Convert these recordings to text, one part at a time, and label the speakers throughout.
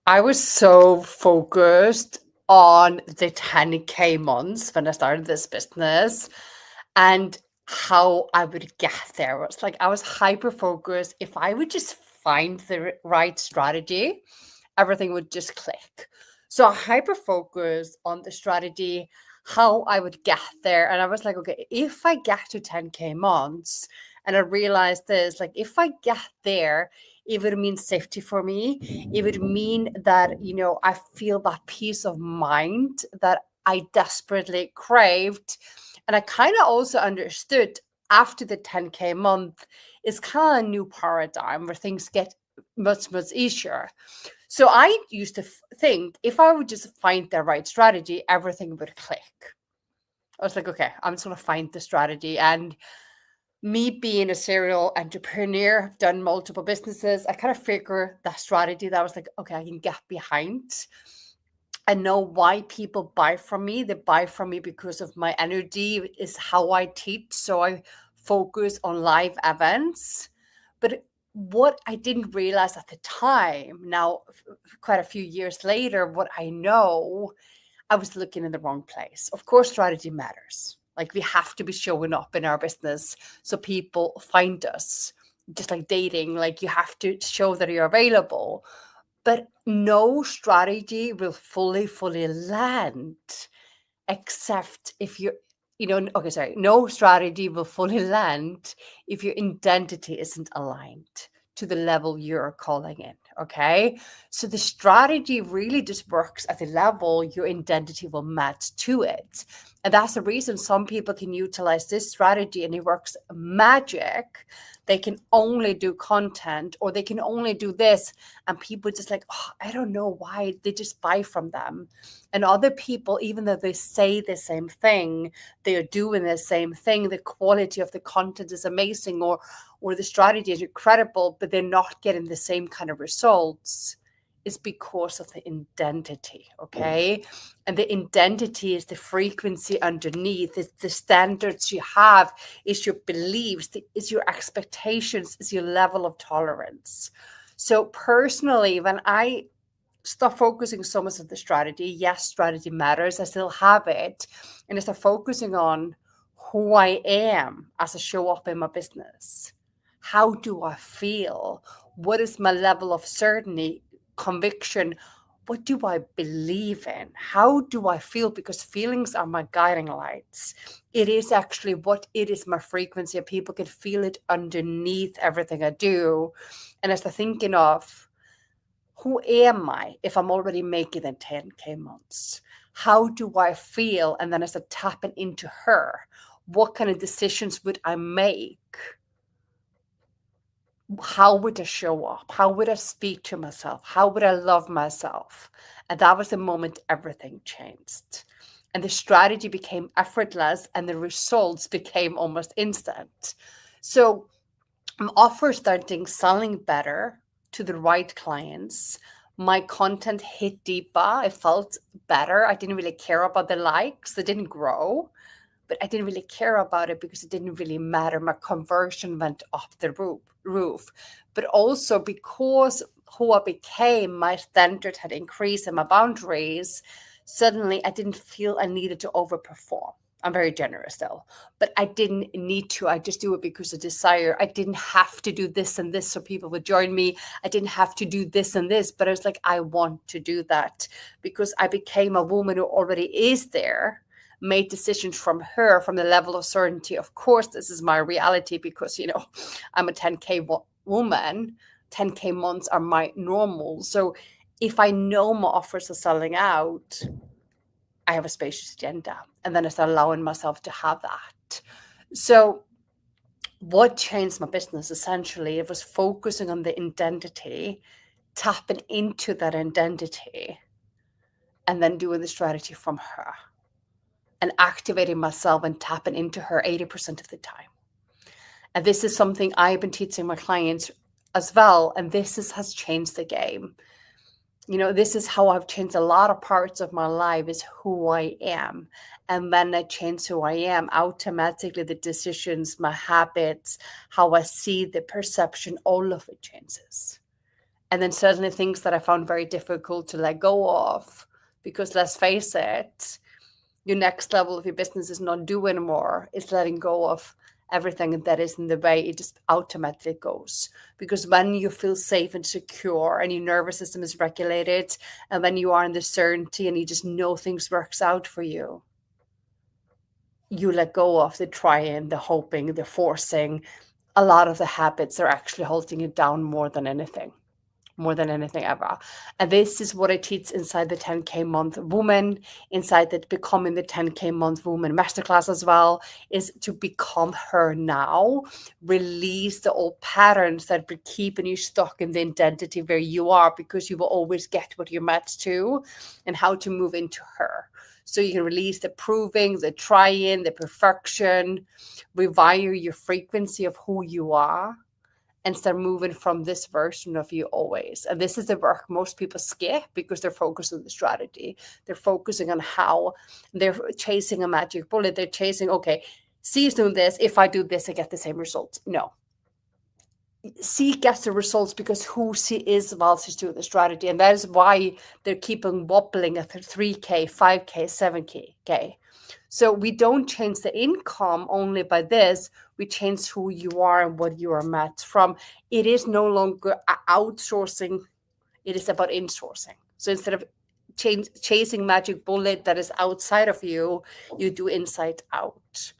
Speaker 1: I was so focused on the 10K months when I started this business and how I would get there. It's like I was hyper focused. If I would just find the right strategy, everything would just click. So I hyper focused on the strategy, how I would get there. And I was like, okay, if I get to 10K months, and I realized this, like if I get there, it would mean safety for me. It would mean that, I feel that peace of mind that I desperately craved. And I kind of also understood after the 10K month is kind of a new paradigm where things get much, much easier. So I used to think if I would just find the right strategy, everything would click. I was like, okay, I'm just going to find the strategy. And me being a serial entrepreneur, I've done multiple businesses. I kind of figure that strategy that I was like, okay, I can get behind. I know why people buy from me. They buy from me because of my energy, is how I teach. So I focus on live events. But what I didn't realize at the time, now quite a few years later, what I know, I was looking in the wrong place. Of course, strategy matters. Like we have to be showing up in our business so people find us. Just like dating, like you have to show that you're available. But no strategy will fully land except if okay, sorry. No strategy will fully land if your identity isn't aligned to the level you're calling in. Okay. So the strategy really just works at the level your identity will match to it. And that's the reason some people can utilize this strategy and it works magic. They can only do content or they can only do this. And people just like, oh, I don't know why they just buy from them. And other people, even though they say the same thing, they are doing the same thing. The quality of the content is amazing or the strategy is incredible, but they're not getting the same kind of results. Is because of the identity, okay? And the identity is the frequency underneath, it's the standards you have, is your beliefs, is your expectations, is your level of tolerance. So personally, when I stop focusing so much on the strategy, yes, strategy matters, I still have it, and I start focusing on who I am as I show up in my business. How do I feel? What is my level of certainty, conviction? What do I believe in? How do I feel? Because feelings are my guiding lights. It is actually what it is, my frequency, and people can feel it underneath everything I do. And as I'm thinking of, who am I if I'm already making the 10K months? How do I feel? And then as I tapping into her, what kind of decisions would I make? How would I show up? How would I speak to myself? How would I love myself? And that was the moment everything changed. And the strategy became effortless and the results became almost instant. So I'm offer starting selling better to the right clients. My content hit deeper. I felt better. I didn't really care about the likes. They didn't grow, but I didn't really care about it because it didn't really matter. My conversion went up the roof. But also because who I became, my standard had increased and my boundaries, suddenly I didn't feel I needed to overperform. I'm very generous though, but I didn't need to. I just do it because of desire. I didn't have to do this and this so people would join me. I didn't have to do this and this, but I was like, I want to do that because I became a woman who already is there, made decisions from her, from the level of certainty. Of course, this is my reality because, I'm a 10K woman. 10K months are my normal. So if I know my offers are selling out, I have a spacious agenda. And then I start allowing myself to have that. So what changed my business essentially, it was focusing on the identity, tapping into that identity, and then doing the strategy from her and activating myself and tapping into her 80% of the time. And this is something I've been teaching my clients as well. And has changed the game. This is how I've changed a lot of parts of my life, is who I am. And when I change who I am, automatically the decisions, my habits, how I see the perception, all of it changes. And then suddenly things that I found very difficult to let go of, because let's face it, your next level of your business is not doing more, it's letting go of everything that is in the way. It just automatically goes, because when you feel safe and secure and your nervous system is regulated, and when you are in the certainty and you just know things works out for you, you let go of the trying, the hoping, the forcing. A lot of the habits are actually holding you down more than anything ever. And this is what I teach inside the 10K month woman, inside the becoming the 10K month woman masterclass as well, is to become her now. Release the old patterns that be keeping you stuck in the identity where you are, because you will always get what you're meant to, and how to move into her. So you can release the proving, the trying, the perfection, rewire your frequency of who you are, and start moving from this version of you always. And this is the work most people skip because they're focused on the strategy. They're focusing on how they're chasing a magic bullet. They're chasing, okay, C is doing this. If I do this, I get the same results. No. C gets the results because who she is while she's doing the strategy. And that is why they're keeping wobbling at 3K, 5K, 7K. So we don't change the income only by this. We change who you are and what you are met from. It is no longer outsourcing. It is about insourcing. So instead of chasing magic bullet that is outside of you, you do inside out.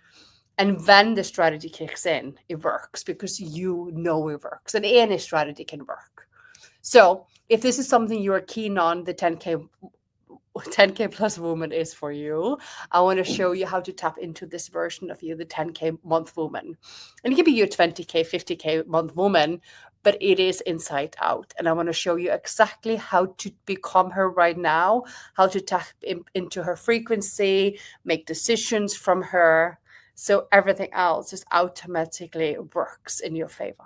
Speaker 1: And when the strategy kicks in, it works because you know it works. And any strategy can work. So if this is something you are keen on, the 10K plus woman is for you. I want to show you how to tap into this version of you, the 10K month woman. And it can be your 20K, 50K month woman, but it is inside out. And I want to show you exactly how to become her right now, how to tap into her frequency, make decisions from her, so everything else just automatically works in your favor.